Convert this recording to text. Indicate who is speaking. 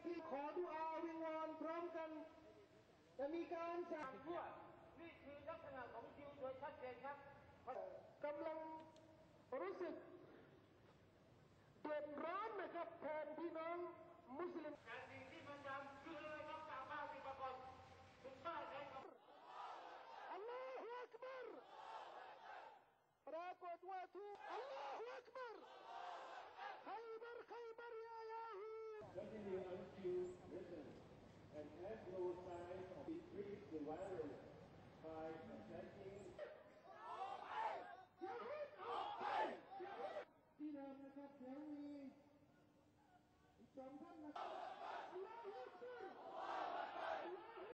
Speaker 1: ที่ขอดุอาวิงวอนพร้อมกันจะมีการสั่งทั่วนี่คือลักษณะของยิวโดยชัดเจนครับกำลังรู้สึกเดือดร้อนนะครับแทนพี่น้องมุสลิมการสิ่งที่มันทำคืออะไรครับกล่าวว่าที่ปรากฏถึงบ้านใครครับอัลลอฮฺอักบัรปรากฏว่าทุกอัลลอฮฺอักบัรKhaybar Khaybar ya Yahud
Speaker 2: Continue until listen and have no sign of decrease the violence by attacking